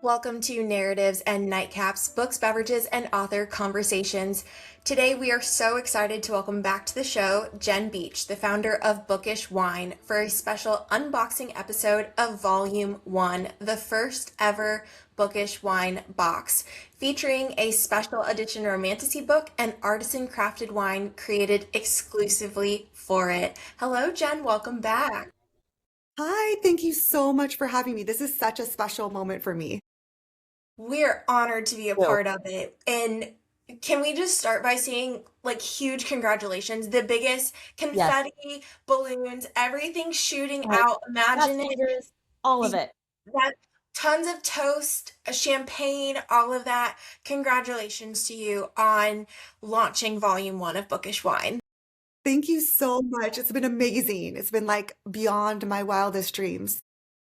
Welcome to Narratives and Nightcaps, Books, Beverages, and Author Conversations. Today we are so excited to welcome back to the show Jen Beach, the founder of Bookish Wine, for a special unboxing episode of Volume 1, the first ever Bookish Wine box, featuring a special edition romantasy book and artisan crafted wine created exclusively for it. Hello, Jen. Welcome back. Hi, thank you so much for having me. This is such a special moment for me. We're honored to be a Well, part of it. And can we just start by saying, like, huge congratulations? The biggest Yes. confetti, balloons, everything shooting Like out. fast Imagine it. fingers, all of it. That tons of toast, champagne, all of that. Congratulations to you on launching volume 1 of Bookish Wine. thank you so much. It's been amazing. It's been like beyond my wildest dreams.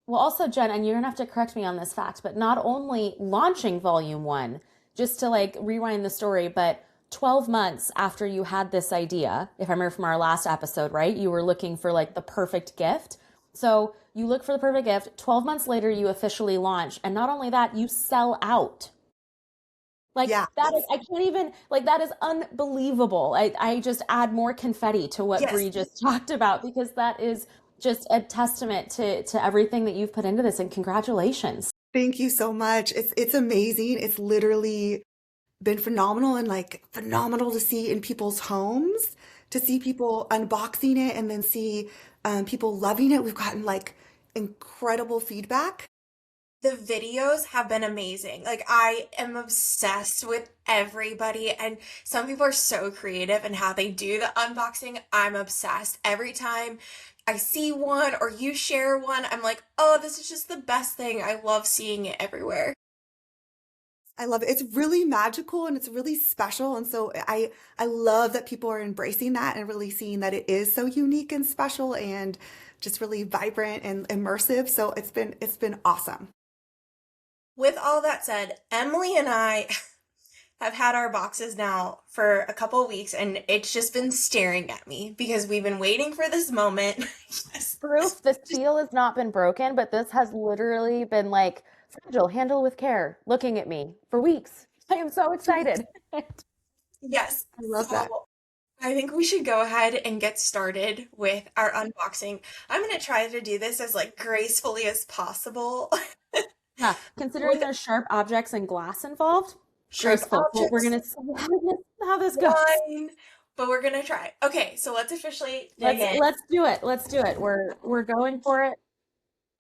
Well, also, Jen, and you're gonna have to correct me on this fact, but not only launching volume one, just to like rewind the story, but 12 months after you had this idea, if I remember from our last episode, right? You were looking for like the perfect gift. So you look for the perfect gift. 12 months later, you officially launch. And not only that, you sell out. Like Yeah, that is, I can't even, like, that is unbelievable. I just add more confetti to what Yes. Bree just talked about because that is just a testament to everything that you've put into this. And congratulations. thank you so much. It's amazing. It's literally been phenomenal and like phenomenal to see in people's homes, to see people unboxing it and then see people loving it. We've gotten like incredible feedback. The videos have been amazing. Like, I am obsessed with everybody, and some people are so creative in how they do the unboxing. I'm obsessed. Every time I see one or you share one, I'm like, oh, this is just the best thing. I love seeing it everywhere. I love it. It's really magical and it's really special. And so I love that people are embracing that and really seeing that it is so unique and special and just really vibrant and immersive. So it's been awesome. With all that said, Emily and I have had our boxes now for a couple weeks, and it's just been staring at me because we've been waiting for this moment. Yes. Proof the seal has not been broken, but this has literally been like fragile, handle with care, looking at me for weeks. I am so excited. Yes. I love that. So I think we should go ahead and get started with our unboxing. I'm going to try to do this as like gracefully as possible. Yeah, considering With there's sharp objects and glass involved, sharp graceful. But we're objects, gonna see how this goes. wine, but we're going to try. Okay, so let's officially dig in. Let's do it. Let's do it. We're going for it.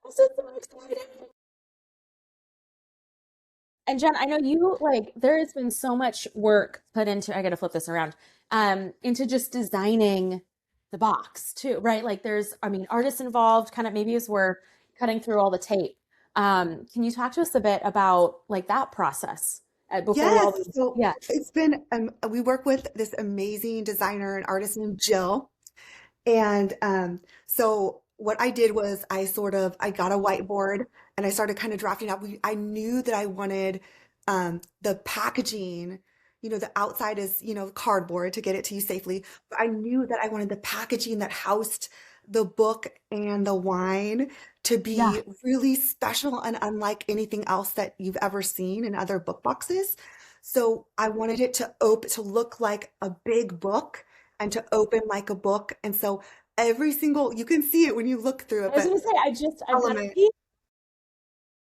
I'm so excited. And Jen, I know you like there has been so much work put into I gotta flip this around, into just designing the box too, right? Like there's, I mean, artists involved, kind of maybe as we're cutting through all the tape. Can you talk to us a bit about like that process before we all, Yes. So yeah. it's been, we work with this amazing designer and artist named Jill. And so what I did was I got a whiteboard and I started kind of drafting out. I knew that I wanted the packaging, the outside is, cardboard to get it to you safely. But I knew that I wanted the packaging that housed the book and the wine to Yeah. be really special and unlike anything else that you've ever seen in other book boxes. So I wanted it to look like a big book and to open like a book. And so you can see it when you look through it, I was but gonna say, I've got a element. peek.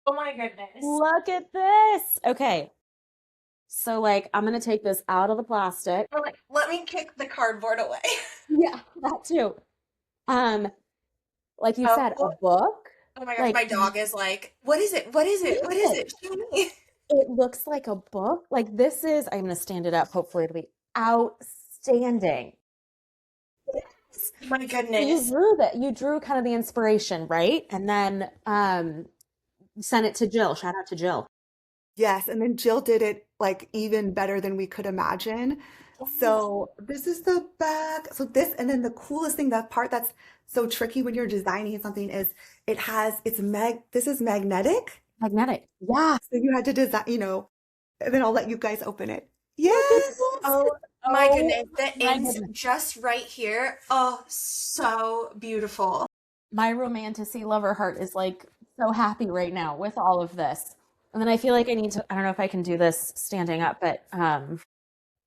Oh my goodness. Look at this. Okay, so like I'm gonna take this out of the plastic. I'm like, let me kick the cardboard away. Yeah, that too. Um, like you Oh, said, a book. oh my gosh, Like my dog is like, what is it? What is it? What is it? Show me. it looks like a book. Like this is, I'm gonna stand it up. Hopefully it'll be outstanding. My So you goodness. drew that. You drew kind of the inspiration, right? And then sent it to Jill. Shout out to Jill. Yes, and then Jill did it like even better than we could imagine. So this is the back. So this, and then the coolest thing, that part that's so tricky when you're designing something is this is magnetic. Magnetic. Yeah. So you had to design, and then I'll let you guys open it. Look at Yes. this. Oh my Oh goodness. The my ends goodness. just right here. Oh, so beautiful. My romantasy lover heart is like so happy right now with all of this. And then I feel like I need to, I don't know if I can do this standing up, but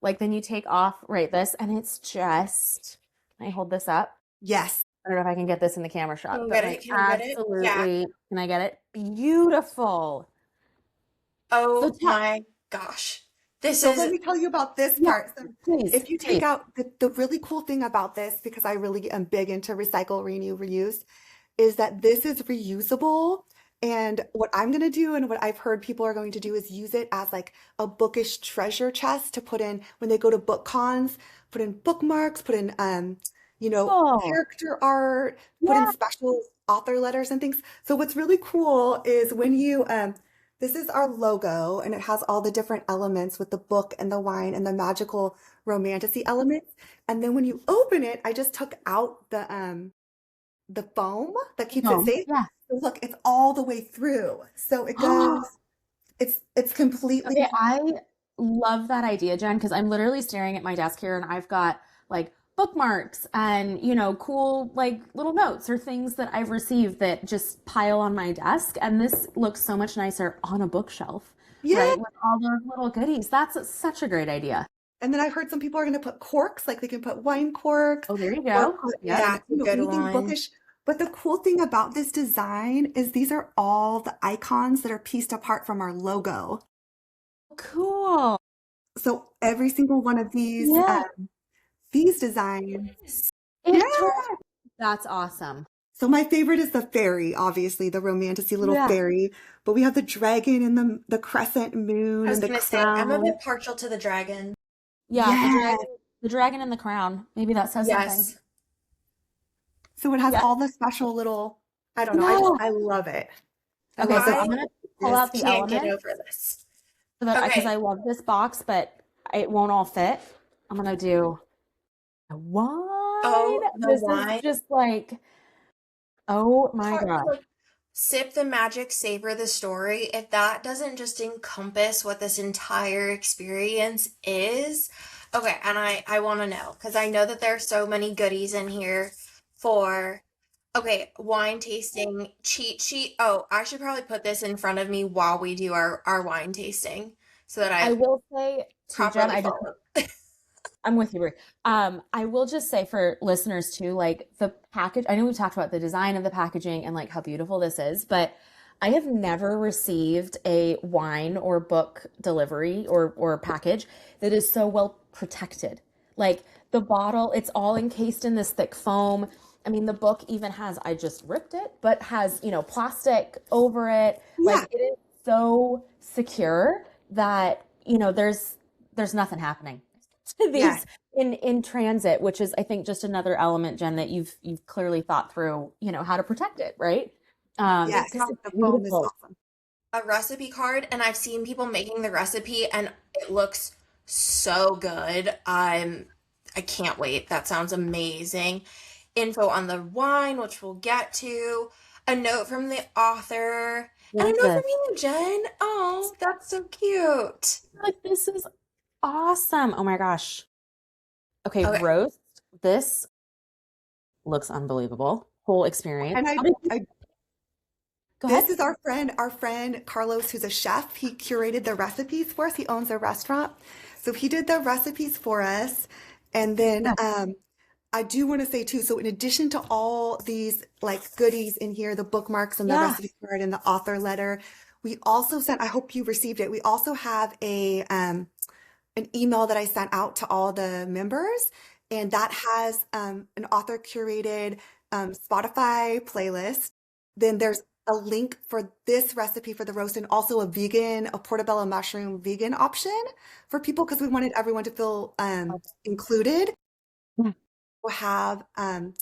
like then you take off, right, this, and it's just, can I hold this up? Yes. I don't know if I can get this in the camera Can shot, you but get it? like Can you get it? Yeah. absolutely, can I get it? Beautiful. So Oh tell, my gosh. This So let is, me tell you about this yeah, part. So please, if you take please. out the really cool thing about this, because I really am big into recycle, renew, reuse, is that this is reusable. And what I'm going to do and what I've heard people are going to do is use it as like a bookish treasure chest to put in when they go to book cons, put in bookmarks, put in, Oh, character art, put in yeah. special author letters and things. So what's really cool is when you, this is our logo and it has all the different elements with the book and the wine and the magical romanticy elements. And then when you open it, I just took out the foam that keeps it No, safe. yeah. So look, it's all the way through. So it goes, it's Okay, completely, I love that idea, Jen, because I'm literally staring at my desk here and I've got like bookmarks and, cool like little notes or things that I've received that just pile on my desk. And this looks so much nicer on a bookshelf, yeah. right? With all those little goodies. That's such a great idea. And then I heard some people are going to put corks, like they can put wine corks Oh, there you or go. put Yep. in, that's a good anything one. bookish. But the cool thing about this design is these are all the icons that are pieced apart from our logo. Cool. So every single one of Yeah. these designs, yeah. It totally, that's awesome. So my favorite is the fairy, obviously, the romanticy little Yeah. fairy. But we have the dragon and the crescent moon I was and the gonna say, I'm a crown. bit partial to the dragon. Yeah, Yeah. the dragon and the crown. Maybe that says something. Yes. So it has Yeah. all the special little, I don't know, Yeah. I love it. I Okay, love so it. I I'm gonna pull This. out the can't get elements over this. so that because Okay. I love this box, but it won't all fit. I'm gonna do a wine. Oh, the This is wine. just like, oh my Part, gosh. like, sip the magic, savor the story. If that doesn't just encompass what this entire experience is, okay, and I want to know because I know that there are so many goodies in here for, okay, wine tasting, cheat sheet. Oh, I should probably put this in front of me while we do our wine tasting so that I I will say too, Jen, properly I just follow. I'm with you, Brie. I will just say for listeners too, like the package, I know we talked about the design of the packaging and like how beautiful this is, but I have never received a wine or book delivery or package that is so well protected. Like the bottle, it's all encased in this thick foam. I mean, the book even has, I just ripped it, but has, plastic over it. Like Yeah. it is so secure that, there's nothing happening to Yeah. these in transit, which is I think just another element, Jen, that you've clearly thought through, how to protect it, right? Yes. This is The foam is beautiful. awesome. A recipe card, and I've seen people making the recipe and it looks so good. I can't wait. That sounds amazing. Info on the wine, which we'll get to. A note from the author. And a Love note from this. you, Jen. Oh, that's so cute. Like this is awesome. Oh my gosh. Okay, Okay. roast. This looks unbelievable. Whole experience. And How did you, I go ahead? this is our friend Carlos, who's a chef. He curated the recipes for us. He owns a restaurant. So he did the recipes for us. And then Yeah. I do want to say too, so in addition to all these like goodies in here, the bookmarks and the Yeah. recipe card and the author letter, we also sent, I hope you received it. We also have an email that I sent out to all the members, and that has an author curated Spotify playlist. Then there's a link for this recipe for the roast and also a portobello mushroom vegan option for people because we wanted everyone to feel included. Yeah. We'll have an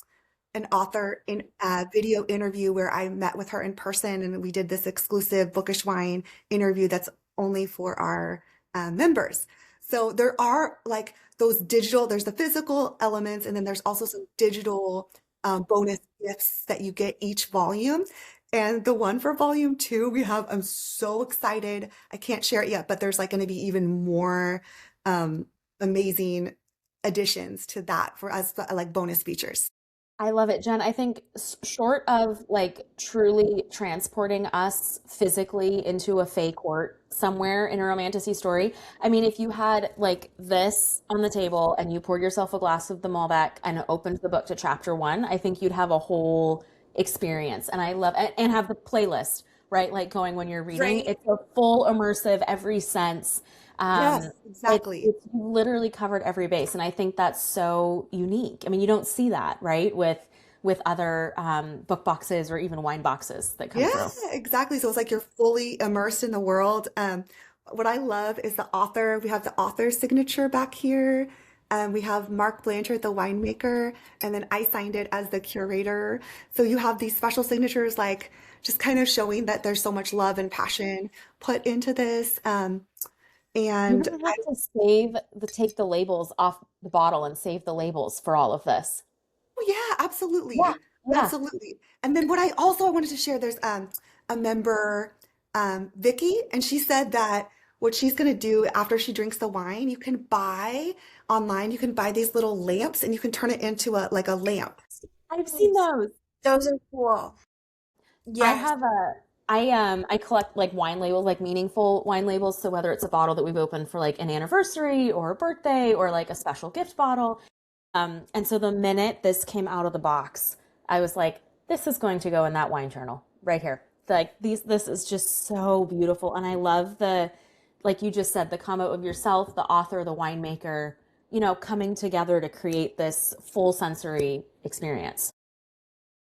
author in a video interview where I met with her in person and we did this exclusive Bookish Wine interview that's only for our members. So there are like those digital, there's the physical elements, and then there's also some digital bonus gifts that you get each volume. And the one for volume 2, I'm so excited. I can't share it yet, but there's like going to be even more amazing additions to that for us, like bonus features. I love it, Jen. I think short of like truly transporting us physically into a fey court somewhere in a romantasy story, I mean, if you had like this on the table and you poured yourself a glass of the Malbec and opened the book to chapter one, I think you'd have a whole experience. And I love and have the playlist, right? Like going when you're reading, Right? it's a full immersive, every sense. Yes, exactly. It's literally covered every base, and I think that's so unique. I mean, you don't see that, right, with other book boxes or even wine boxes that come Yeah, through. exactly. So it's like you're fully immersed in the world. What I love is the author. We have the author signature back here. We have Mark Blanchard, the winemaker, and then I signed it as the curator. So you have these special signatures, like just kind of showing that there's so much love and passion put into this. You're And gonna have to take the labels off the bottle and save the labels for all of this. Oh, yeah, Yeah, absolutely. yeah. Absolutely. And then what I also wanted to share, there's a member, Vicky, and she said that what she's gonna do after she drinks the wine, you can buy online, you can buy these little lamps and you can turn it into a like a lamp. I've seen Nice. those. Those are cool. I Yes. have a I collect like wine labels, like meaningful wine labels. So whether it's a bottle that we've opened for like an anniversary or a birthday or like a special gift bottle. And so the minute this came out of the box, I was like, this is going to go in that wine journal right here. Like this is just so beautiful. And I love like you just said, the combo of yourself, the author, the winemaker, coming together to create this full sensory experience.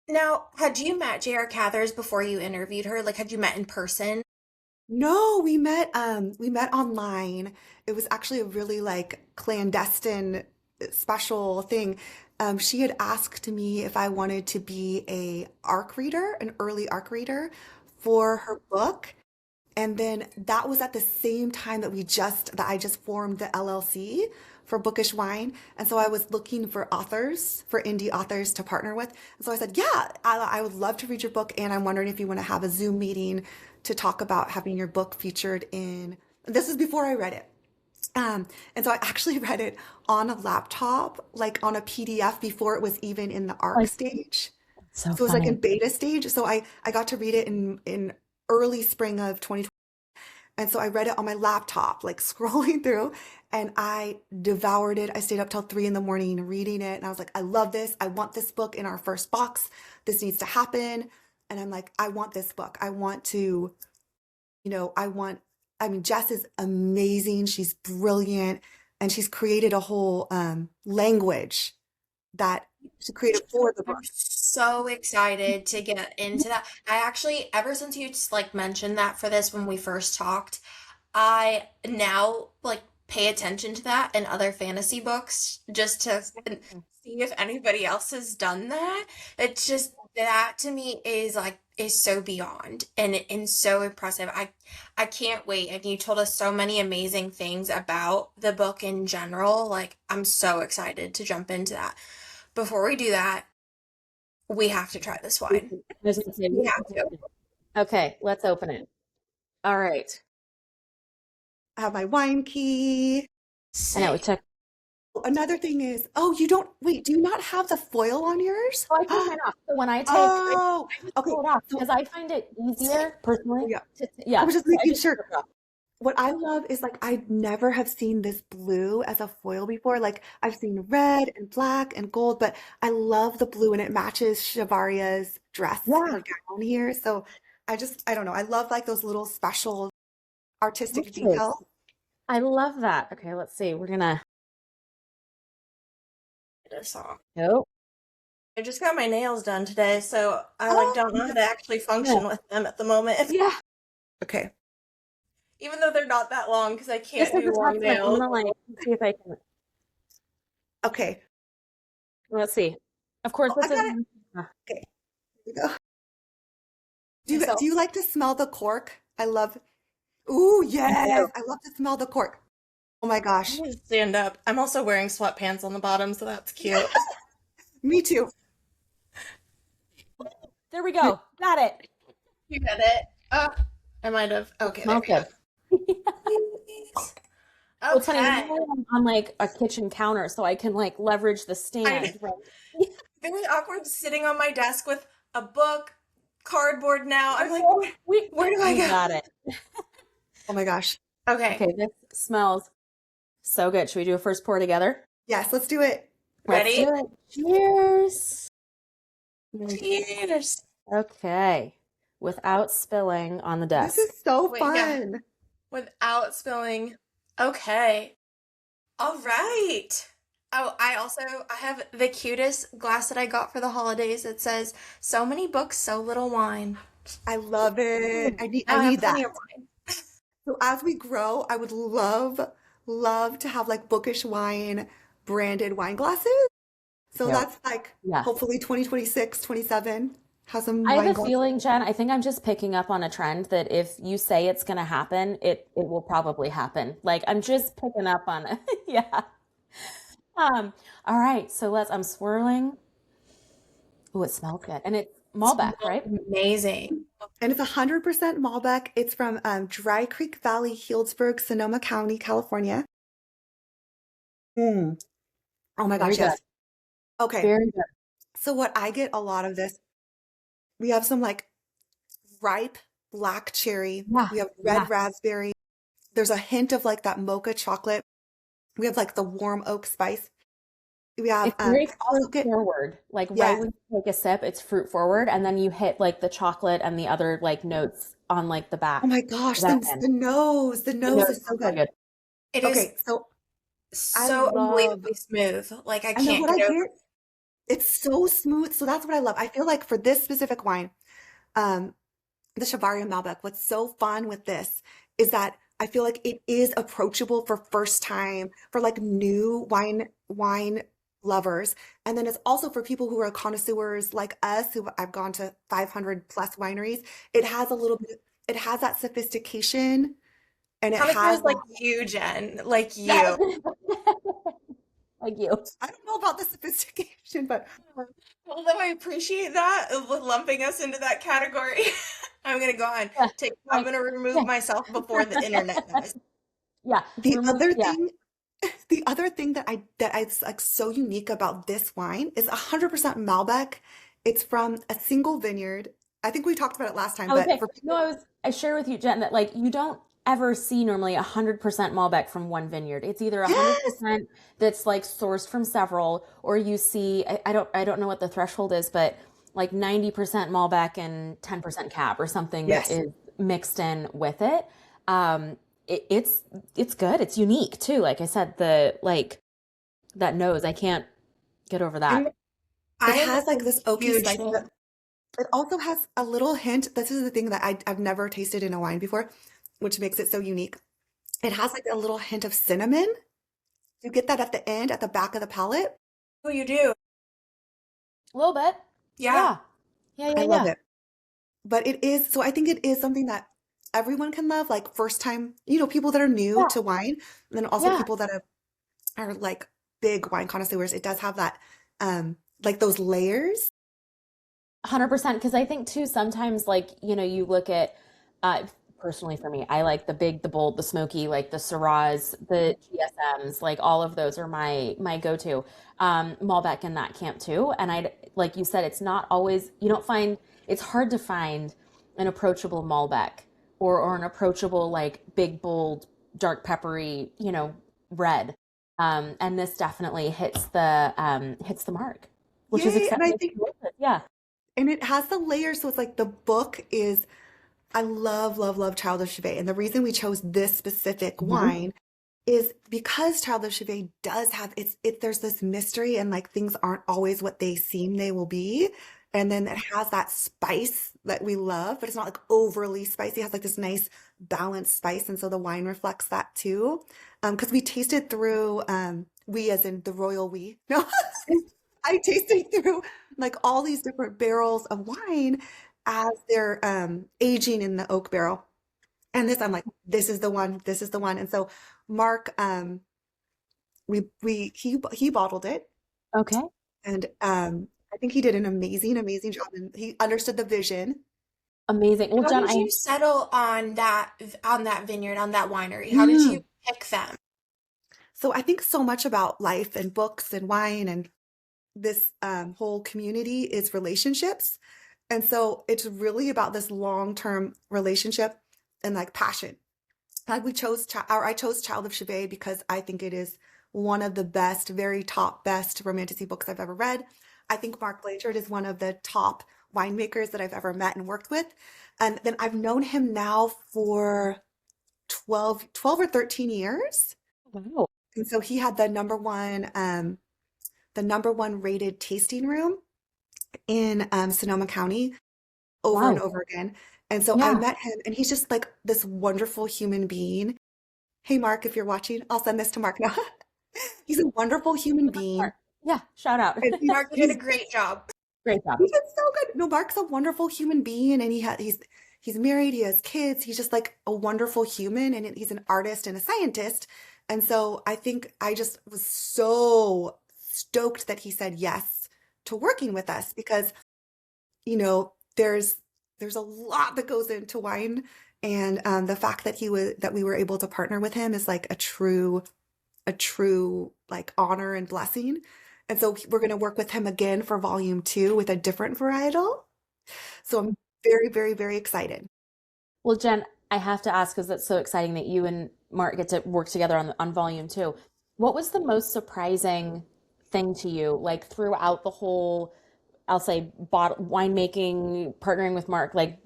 Now, had you met J.R. Cathers before you interviewed her? Like, had you met in person? No, we met online. It was actually a really like clandestine special thing. She had asked me if I wanted to be a ARC reader, an early ARC reader for her book. And then that was at the same time that I just formed the LLC for Bookish Wine. And so I was looking for authors, for indie authors to partner with. And so I said, yeah, I would love to read your book. And I'm wondering if you want to have a Zoom meeting to talk about having your book featured in, this is before I read it. And so I actually read it on a laptop, like on a PDF before it was even in the ARC Like, stage. so So it was like in funny. beta stage. So I got to read it in early spring of 2020. And so I read it on my laptop, like scrolling through, and I devoured it. I stayed up till 3 in the morning reading it. And I was like, I love this. I want this book in our first box. This needs to happen. And I'm like, I want this book. I want to, I mean, Jess is amazing. She's brilliant. And she's created a whole language that she created for the I'm book. so excited to get into that. I actually, ever since you just like mentioned that for this when we first talked, I now like pay attention to that in other fantasy books just to see if anybody else has done that. It's just that to me is so beyond and so impressive. I can't wait. And you told us so many amazing things about the book in general. Like I'm so excited to jump into that. Before we do that, we have to try this I wine. was gonna say, We have to. okay, let's open it. All right. I have my wine key. I know it Sick. took. Another thing is, oh, you don't, wait, do you not have the foil on yours? Oh, I took mine off. So when I Oh, just okay. pull it off So, because I find it Sick. easier personally yeah, I yeah. was just So I making just took sure. it off. What I love is like, I never have seen this blue as a foil before. Like, I've seen red and black and gold, but I love the blue and it matches Shavaria's dress, Yeah, her gown here. So I don't know. I love like those little special artistic delicious. details. I love that. Okay, let's see. We're gonna. This off. Nope. I just got my nails done today, so I like Oh, don't know how to actually Yeah. function with them at the moment. Yeah. okay. Even though they're not that long because I Just can't as do a long testament, I'm nails. gonna like see if I can. Okay. Let's see. Of course, Oh, I this is. got it. Okay. Here we go. Okay, so Do you like to smell the cork? Ooh, I do. yes. I love to smell the cork. Oh my I'm gosh. gonna stand up. I'm also wearing sweatpants on the bottom, so that's cute. Me too. There we go. Got it. You get it? I might have. Okay, there Smells we go. good. Well, it's funny. Okay. Normally I'm on like a kitchen counter, so I can like leverage the I know. stand, right? very awkward sitting on my desk with a book, cardboard now. I'm like, where do I We go? got it. Oh my gosh. Okay, Okay, this smells so good. Should we do a first pour together? Yes, let's do it. Let's ready? do it. Cheers. Cheers. Okay. Without spilling on the This desk. is so Wait, yeah, fun. without spilling. Okay. All right. Oh, I have the cutest glass that I got for the holidays. It says, "So many books, so little wine." I love it. Now I I have need plenty that. of wine. So as we grow, I would love to have like Bookish wine branded wine glasses. So Yep. that's like Yes. hopefully 2026, 27 have some I have wine a glasses. feeling, Jen, I think I'm just picking up on a trend that if you say it's going to happen, it will probably happen. Like I'm just picking up on it. Yeah. All right. So I'm swirling. Oh, it smells good. And it's Malbec, Smells right? amazing. And it's 100% Malbec. It's from Dry Creek Valley, Healdsburg, Sonoma County, California. Mm. Oh my Very gosh, good. yes. Okay. Very good. So what I get a lot of this, we have some like ripe black cherry. Yeah. We have Yeah. red raspberry. There's a hint of like that mocha chocolate. We have like the warm oak spice. We have It's very I also fruit get forward. Like right yes. when you take a sip, it's fruit forward, and then you hit like the chocolate and the other like notes on like the Oh back my of gosh, that the, end. the nose, the The nose notes is are so so good. good. It is Okay, so I so love, unbelievably smooth. Like I and then can't what get I over. get, it's so smooth. So that's what I love. I feel like for this specific wine, um, the Bavaria Malbec, what's so fun with this is that I feel like it is approachable for first time, for like new wine lovers. And then it's also for people who are connoisseurs like us, who I've gone to 500 plus wineries. It has a little bit, it has that sophistication and it has Connoisseurs like that, you, Jen, like Yes. you. Like you. I don't know about the sophistication, but Although I appreciate that with lumping us into that category, I'm gonna go on. Yeah. I'm Like, gonna yeah. remove myself before the internet does. Yeah. the Remove, other yeah. thing the other thing that is like so unique about this wine is 100% Malbec. It's from a single vineyard. I think we talked about it last time, but Okay. for No, people, I share with you, Jen, that like you don't ever see normally 100% Malbec from one vineyard. It's either yes, 100% that's like sourced from several, or you see, I don't know what the threshold is, but like 90% Malbec and 10% Cab or something that yes. is mixed in with it. Um, it's good. It's unique too. Like I said, the like that nose, I can't get over that. I'm It I'm has a like this oaky huge spice, but fan. it also has a little hint. This is the thing that I've never tasted in a wine before, which makes it so unique. It has like a little hint of cinnamon. You get that at the end, at the back of the palate. Who you do? A little bit. Yeah. Yeah. Yeah, I yeah, love yeah. it. But it is, so I think it is something that everyone can love, like first time, people that are new Yeah. to wine, and then also Yeah. people that are like big wine connoisseurs. It does have that, like those layers. 100% because I think too sometimes like you look at uh personally for me I like the big, the bold, the smoky, like the Syrahs, the GSMs, like all of those are my go-to. Malbec in that camp too, and I like you said, it's not always, you don't find, it's hard to find an approachable Malbec or an approachable like big, bold, dark peppery, red. And this definitely hits the mark, which is Yay! And exciting. I Makes think, me delicious. Yeah. and it has the layers, so it's like the book is, I love, love, love Child of Chevet. And the reason we chose this specific Mhm. wine is because Child of Chevet does have there's this mystery and like things aren't always what they seem they will be. And then it has that spice that we love, but it's not like overly spicy. It has like this nice balanced spice. And so the wine reflects that too. Because we tasted through, we as in the royal we. No, I tasted through like all these different barrels of wine as they're aging in the oak barrel. And this, I'm like, this is the one, this is the one. And so Mark, he bottled it, Okay. and I think he did an amazing, amazing job, and he understood the vision. Amazing. Well, How Jen, did you settle on that vineyard, on that winery? How did you Mm. pick them? So I think so much about life and books and wine, and this whole community is relationships. And so it's really about this long-term relationship and like passion. Like I chose Child of Chevy because I think it is one of the best, very top best romantasy books I've ever read. I think Mark Blanchard is one of the top winemakers that I've ever met and worked with. And then I've known him now for 12 or 13 years. Wow. And so he had the number one rated tasting room in Sonoma County over and Wow. over again. And so I Yeah. met him, and he's just like this wonderful human being. Hey, Mark, if you're watching, I'll send this to Mark now. He's a wonderful human being. Smart. Yeah. Shout out. And Mark, you did a great job. Great job. he did so good. No, Mark's a wonderful human being, and he's married, he has kids. He's just like a wonderful human, and he's an artist and a scientist. And so I think I just was so stoked that he said yes to working with us because, you know, there's a lot that goes into wine, and the fact that we were able to partner with him is like a true like honor and blessing. And so we're going to work with him again for volume 2 with a different varietal. So I'm very, very, very excited. Well, Jen, I have to ask because that's so exciting that you and Mark get to work together on volume 2. What was the most surprising thing to you, like throughout the whole, I'll say, winemaking, partnering with Mark, like,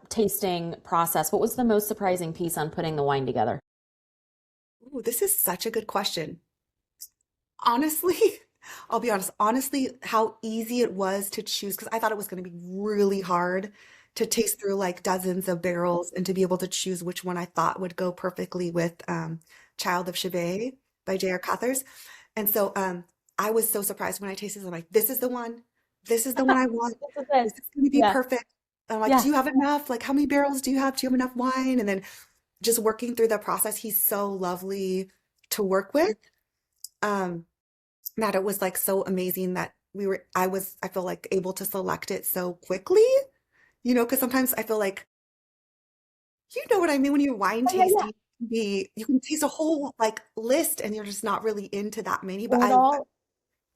tasting process? What was the most surprising piece on putting the wine together? Ooh, this is such a good question. Honestly, I'll be honest, honestly, how easy it was to choose, because I thought it was going to be really hard to taste through like dozens of barrels and to be able to choose which one I thought would go perfectly with Child of Chevy by J.R. Cathers. And so I was so surprised when I tasted it. I'm like, this is the one. This is the one I want. This is it. This is going to be Yeah. perfect. And I'm like, Yeah. do you have enough? Like, how many barrels do you have? Do you have enough wine? And then just working through the process, he's so lovely to work with. Um, that it was like so amazing that I feel like able to select it so quickly, because sometimes I feel like, you know what I mean, when you're wine Oh, yeah, yeah. tasting, you can taste a whole like list and you're just not really into that many, but Or it all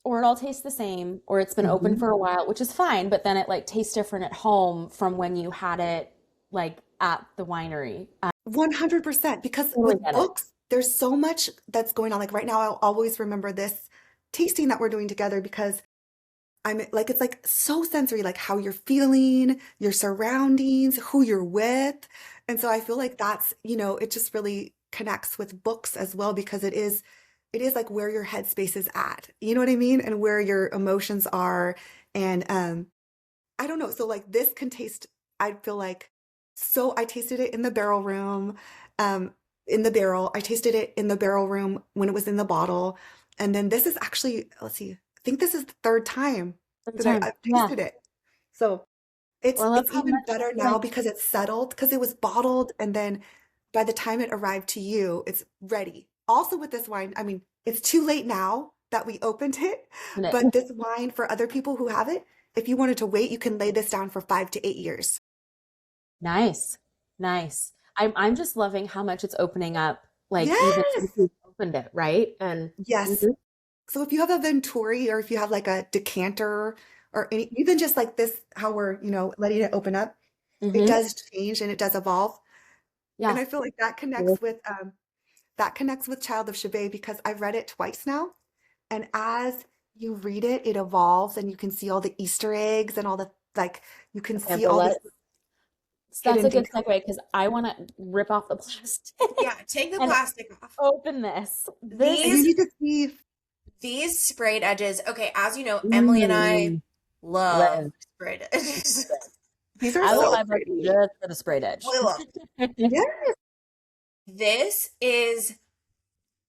or it all tastes the same, or it's been open Mhm. for a while, which is fine, but then it like tastes different at home from when you had it like at the winery. I 100%, because totally with get it. books, there's so much that's going on. Like right now, I'll always remember this tasting that we're doing together because I'm like, it's like so sensory, like how you're feeling, your surroundings, who you're with. And so I feel like it just really connects with books as well because it is like where your headspace is at. You know what I mean? And where your emotions are. And I don't know. So like this can taste, I feel like, so I tasted it in the barrel room, um, in the barrel. I tasted it in the barrel room when it was in the bottle. And then this is actually, let's see, I think this is the third time Every that time. I've Yeah. tasted it. So it's Well, I love it's how even much better now like because it's settled because it was bottled and then by the time it arrived to you, it's ready. Also with this wine, I mean, it's too late now that we opened it, but this wine for other people who have it, if you wanted to wait, you can lay this down for 5 to 8 years. nice. Nice. I'm just loving how much it's opening up, like even since Yes. we've opened it, right? And Yes. Mhm. So if you have a Venturi or if you have like a decanter or even just like this, how we're, letting it open up, it Mhm. does change and it does evolve. And Yeah. I feel like that connects with Child of Chevy because I've read it twice now. And as you read it, it evolves and you can see all the Easter eggs and all the like you can Okay, see well all these that's hidden a good details. segue because I want to rip off the plastic Yeah, take the and plastic off. open this. And you These need to see, these sprayed edges. Okay, as you know, Emily and I Mm, love live. sprayed edges. these are I will so buy books pretty. just for the sprayed edge. We love. Yes. This is,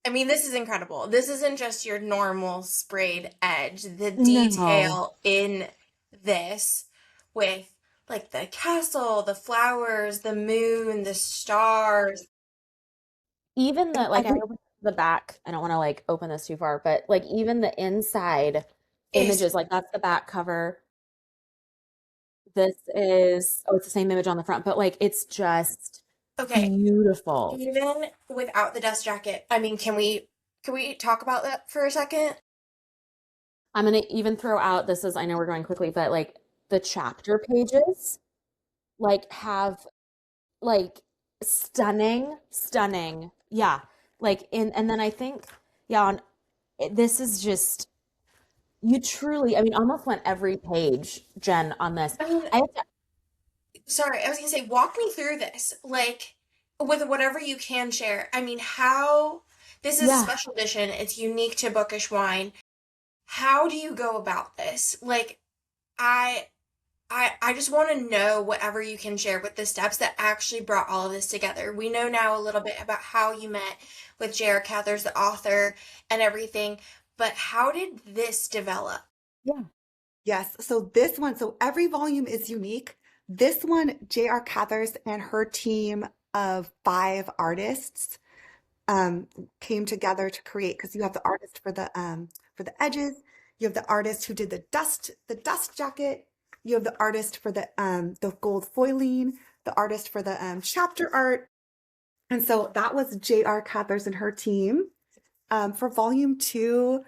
I mean, this is incredible. This isn't just your normal sprayed edge. The No. detail in this with like the castle, the flowers, the moon, the stars. Even And I every opened the back. I don't want to like open this too far, but like even the inside Is images, like that's the back cover. This is, oh, it's the same image on the front, but like it's just okay. beautiful. Even without the dust jacket, I mean, can we talk about that for a second? I'm gonna even throw out this is I know we're going quickly, but like the chapter pages like have like stunning. Yeah. Like in and then I think yeah, on this is just you truly I mean almost went every page, Jen, on this. I mean, I have to, sorry, I was gonna say, walk me through this, like with whatever you can share. I mean, how this is a yeah. special edition, it's unique to Bookish Wine. How do you go about this? Like, I I just want to know whatever you can share with the steps that actually brought all of this together. We know now a little bit about how you met with J.R. Cathers, the author, and everything, but how did this develop? Yeah. Yes. So this one, so every volume is unique. This one, J.R. Cathers and her team of 5 artists um, came together to create because you have the artist for the edges, you have the artist who did the dust jacket, you have the artist for the gold foiling, the artist for the chapter art, and so that was J.R. Cathers and her team. For volume 2,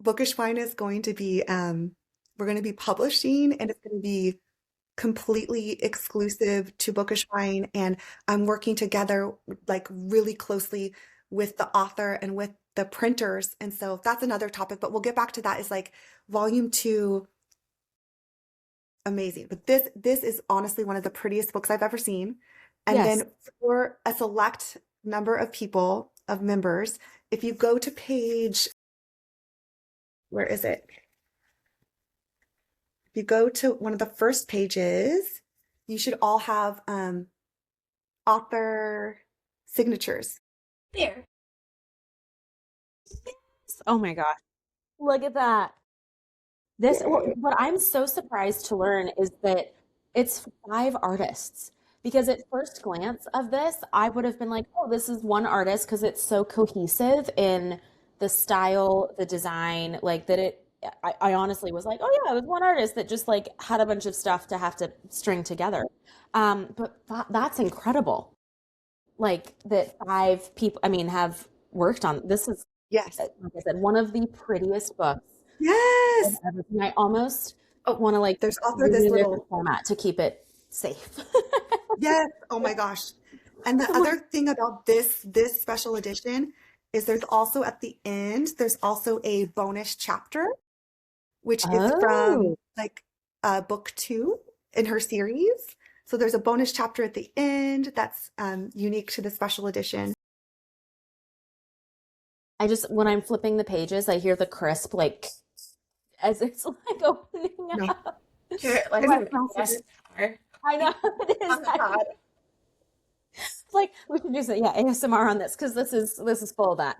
Bookish Wine is going to be we're going to be publishing, and it's going to be completely exclusive to Bookish Wine, and I'm working together like really closely with the author and with the printers. And so that's another topic, but we'll get back to that. Is like volume 2, amazing. But this is honestly one of the prettiest books I've ever seen. And Yes. then for a select number of people, of members, if you go to page, where is it? If you go to one of the first pages, you should all have author signatures. There. Oh my gosh. Look at that. This, well, Yay. what I'm so surprised to learn is that it's 5 artists. Because at first glance of this, I would have been like, oh, this is one artist because it's so cohesive in the style, the design, like that I honestly was like, oh yeah, it was one artist that just like had a bunch of stuff to have to string together. But that's incredible. Like that 5 people, I mean, have worked on this is, Yes. like I said, one of the prettiest books of Yes. everything. I almost Oh, want to like there's also this redo the little, format to keep it safe. yes. Oh my gosh. And the other thing about this special edition is there's also at the end, there's also a bonus chapter, which is from Oh, like book 2 in her series. So there's a bonus chapter at the end that's unique to the special edition. I just when I'm flipping the pages, I hear the crisp like as it's like opening No, up. Hear it like and some it smells so good. ASMR I know it is. on the pod. It's like we should do yeah ASMR on this because this is full of that.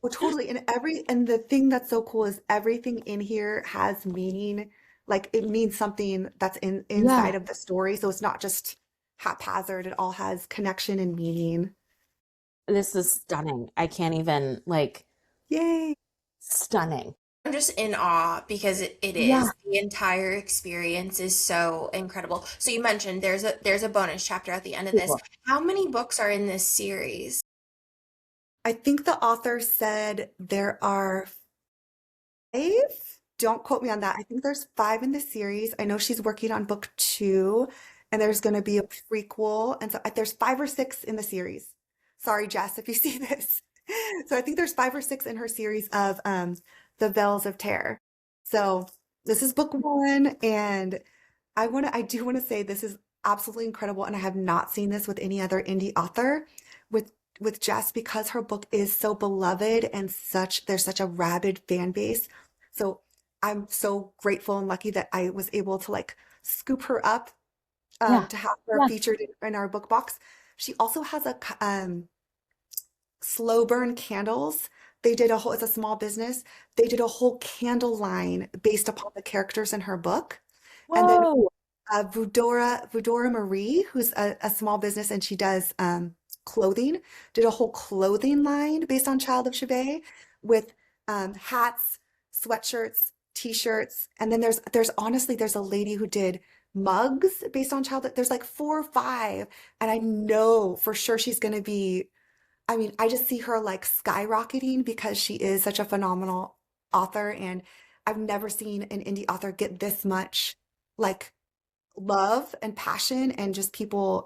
Well, totally. And the thing that's so cool is everything in here has meaning. Like it means something that's inside Yeah, of the story. So it's not just haphazard. It all has connection and meaning. this is stunning. I can't even like Yay. stunning. I'm just in awe because it Yeah, is. The entire experience is so incredible. So you mentioned there's a bonus chapter at the end of this. super. How many books are in this series? I think the author said there are 5. Don't quote me on that. I think there's 5 in the series. I know she's working on book 2, and there's going to be a prequel. And so there's 5 or 6 in the series. Sorry, Jess, if you see this. So I think there's 5 or 6 in her series of The Veils of Terror. So this is book 1, and I do want to say this is absolutely incredible, and I have not seen this with any other indie author with Jess because her book is so beloved and there's such a rabid fan base. So I'm so grateful and lucky that I was able to like scoop her up Yeah, to have her yeah. featured in our book box. She also has a slow burn candles. It's a small business. They did a whole candle line based upon the characters in her book. And then Whoa. Vudora Marie, who's a small business and she does clothing, did a whole clothing line based on Child of Chebet with hats, sweatshirts, t-shirts, and then there's honestly there's a lady who did mugs based on Child. There's like 4 or 5, and I know for sure she's going to be. I mean, I just see her like skyrocketing because she is such a phenomenal author, and I've never seen an indie author get this much like love and passion and just people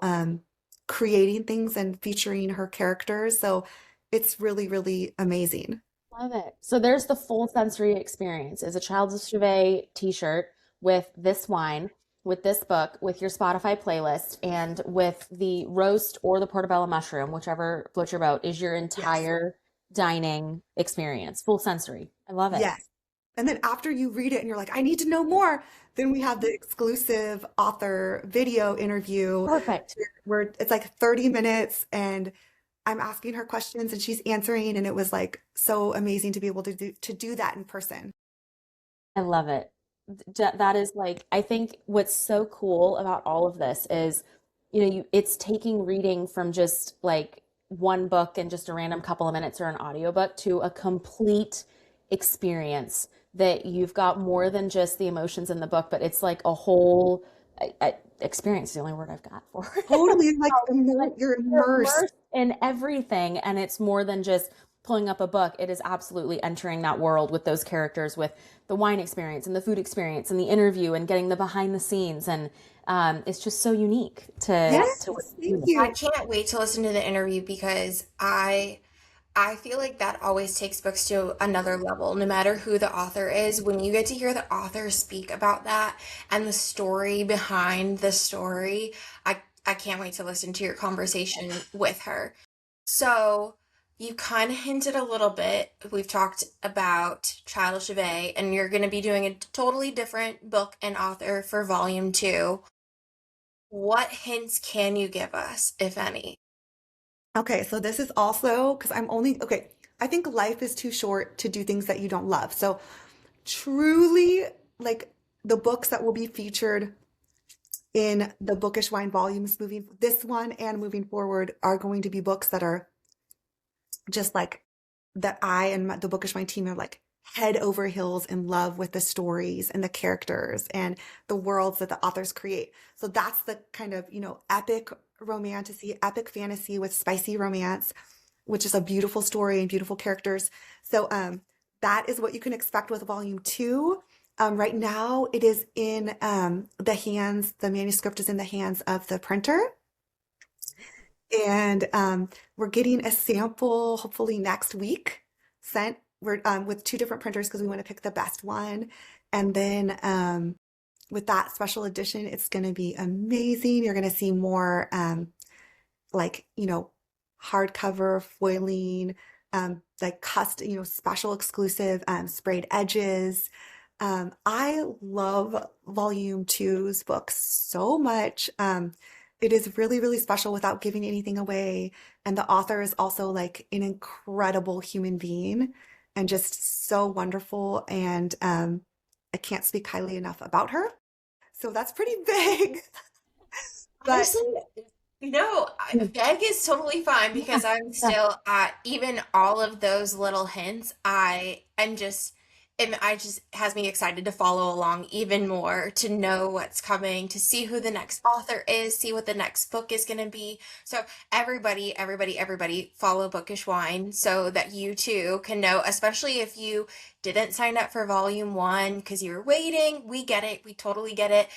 creating things and featuring her characters. So it's really, really amazing. Love it. So there's the full sensory experience. Is a Childs of Chevet t-shirt with this wine, with this book, with your Spotify playlist, and with the roast or the portobello mushroom, whichever floats your boat, is your Yes. entire dining experience, full sensory. I love it. Yes. And then after you read it and you're like, I need to know more, then we have the exclusive author video interview Perfect. where it's like 30 minutes and I'm asking her questions and she's answering. And it was like so amazing to be able to do that in person. I love it. That is like, I think what's so cool about all of this is, it's taking reading from just like one book and just a random couple of minutes or an audiobook to a complete experience that you've got more than just the emotions in the book, but it's like a whole experience, is the only word I've got for it. Totally like Like you're you're immersed. immersed in everything, and it's more than just pulling up a book. It is absolutely entering that world with those characters, with the wine experience and the food experience and the interview and getting the behind the scenes, and it's just so unique to what Yes, you thank do. I you. can't wait to listen to the interview because I feel like that always takes books to another level, no matter who the author is. When you get to hear the author speak about that and the story behind the story, I can't wait to listen to your conversation with her. So, you kind of hinted a little bit. We've talked about Child of Chevet, and you're going to be doing a totally different book and author for volume two. What hints can you give us, if any? Okay, so this is also because I'm only, okay, I think life is too short to do things that you don't love. So truly, like the books that will be featured in the Bookish Wine volumes moving, this one and moving forward are going to be books that are just like that I and the Bookish Wine team are like head over heels in love with the stories and the characters and the worlds that the authors create. So that's the kind of, epic romantasy, epic fantasy with spicy romance, which is a beautiful story and beautiful characters. So that is what you can expect with volume two. Right now, it is in the manuscript is in the hands of the printer. And we're getting a sample hopefully next week sent. We're with two different printers because we want to pick the best one. And then with that special edition, it's going to be amazing. You're going to see more like, hardcover foiling, like custom, special exclusive sprayed edges. I love volume two's books so much. It is really, really special without giving anything away. And the author is also like an incredible human being and just so wonderful. And I can't speak highly enough about her. So that's pretty big. But Honestly, Peg is totally fine Yeah, because I'm yeah. still at even all of those little hints. I just has me excited to follow along even more, to know what's coming, to see who the next author is, see what the next book is going to be. So everybody follow Bookish Wine so that you too can know, especially if you didn't sign up for volume one because you were waiting. We get it. We totally get it.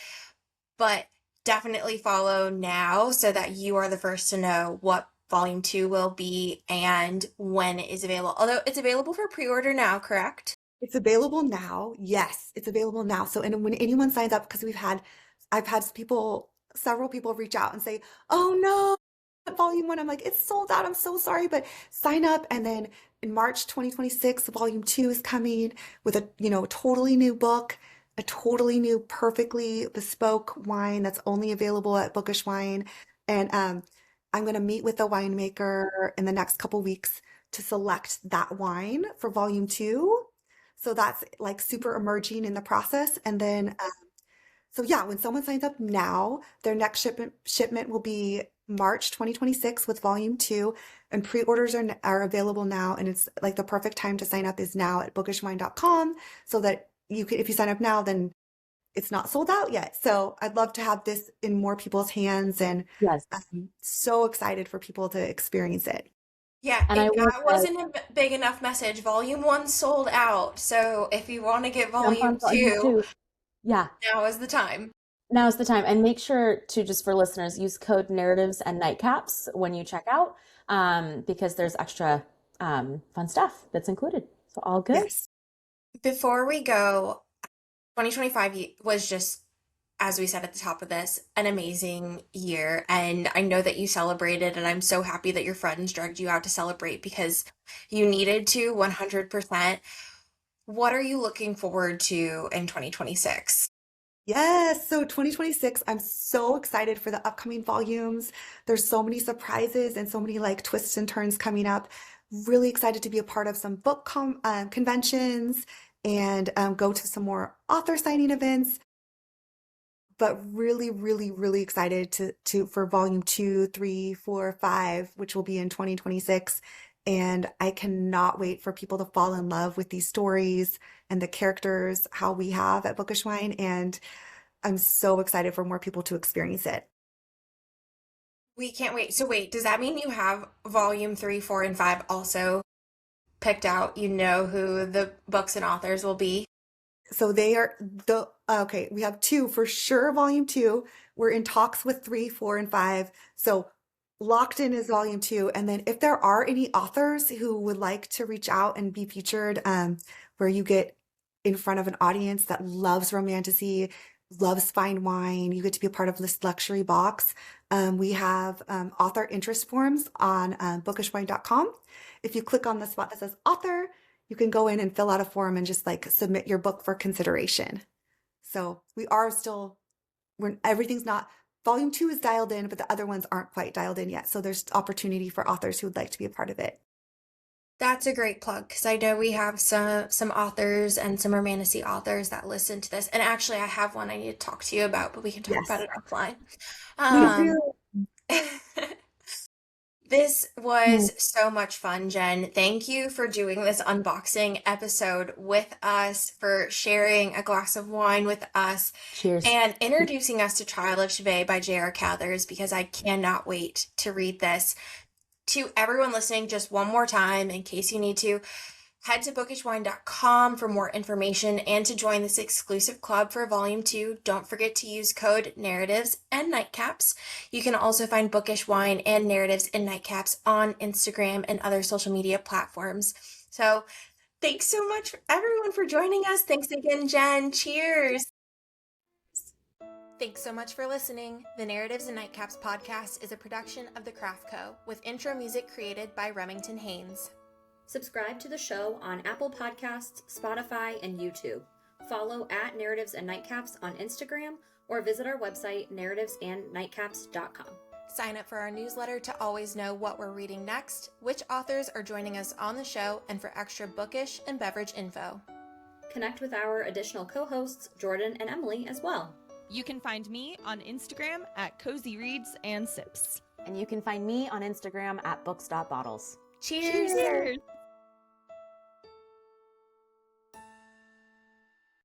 But definitely follow now so that you are the first to know what volume two will be and when it is available. Although it's available for pre-order now, correct? it's available now. Yes, it's available now. So, and when anyone signs up, because I've had several people reach out and say, "Oh no, volume one." I'm like, "It's sold out. I'm so sorry, but sign up." And then in March 2026, volume two is coming with a, totally new book, a totally new, perfectly bespoke wine that's only available at Bookish Wine. And I'm going to meet with the winemaker in the next couple weeks to select that wine for volume two. So that's like super emerging in the process. And then, so yeah, when someone signs up now, their next shipment will be March 2026 with volume two, and pre-orders are available now. And it's like the perfect time to sign up is now at bookishwine.com so that you can, if you sign up now, then it's not sold out yet. So I'd love to have this in more people's hands, and Yes. I'm so excited for people to experience it. Yeah, And I if will that say, wasn't a big enough message, volume one sold out. So if you want to get jump volume on volume two, two. Yeah, now is the time. now's the time. And make sure to, just for listeners, use code narratives and nightcaps when you check out, because there's extra fun stuff that's included. So all good. Yes. Before we go, 2025 was just, as we said at the top of this, an amazing year. And I know that you celebrated, and I'm so happy that your friends dragged you out to celebrate because you needed to 100%. What are you looking forward to in 2026? Yes. So 2026, I'm so excited for the upcoming volumes. There's so many surprises and so many like twists and turns coming up. Really excited to be a part of some conventions and go to some more author signing events. But really, really, really excited to for volume 2, 3, 4, 5, which will be in 2026. And I cannot wait for people to fall in love with these stories and the characters, how we have at Bookish Wine. And I'm so excited for more people to experience it. We can't wait. So wait, does that mean you have volume three, four, and five also picked out? You know who the books and authors will be? So they are okay, we have two for sure, volume 2. We're in talks with 3, 4, and 5. So locked in is volume 2. And then if there are any authors who would like to reach out and be featured, where you get in front of an audience that loves romantasy, loves fine wine, you get to be a part of this luxury box. We have author interest forms on bookishwine.com. If you click on the spot that says author, you can go in and fill out a form and just like submit your book for consideration. So we are still, everything's not, volume 2 is dialed in, but the other ones aren't quite dialed in yet. So there's opportunity for authors who would like to be a part of it. That's a great plug because I know we have some authors and some romantasy authors that listen to this. And actually, I have one I need to talk to you about, but we can talk about Yes, it offline. please Um, do. This Mm. was so much fun, Jen. Thank you for doing this unboxing episode with us, for sharing a glass of wine with us, Cheers. and introducing us to Trial of Chauvet by J.R. Cathers because I cannot wait to read this. To everyone listening, just one more time, in case you need to, head to bookishwine.com for more information and to join this exclusive club for Volume 2. Don't forget to use code narratives and nightcaps. You can also find Bookish Wine and Narratives and Nightcaps on Instagram and other social media platforms. So thanks so much, everyone, for joining us. Thanks again, Jen. Cheers. Thanks so much for listening. The Narratives and Nightcaps podcast is a production of The Craft Co. with intro music created by Remington Haynes. Subscribe to the show on Apple Podcasts, Spotify, and YouTube. Follow at Narratives and Nightcaps on Instagram or visit our website, narrativesandnightcaps.com. Sign up for our newsletter to always know what we're reading next, which authors are joining us on the show, and for extra bookish and beverage info. Connect with our additional co-hosts, Jordan and Emily, as well. You can find me on Instagram at Cozy Reads and Sips. And you can find me on Instagram at books.bottles. Cheers! Cheers!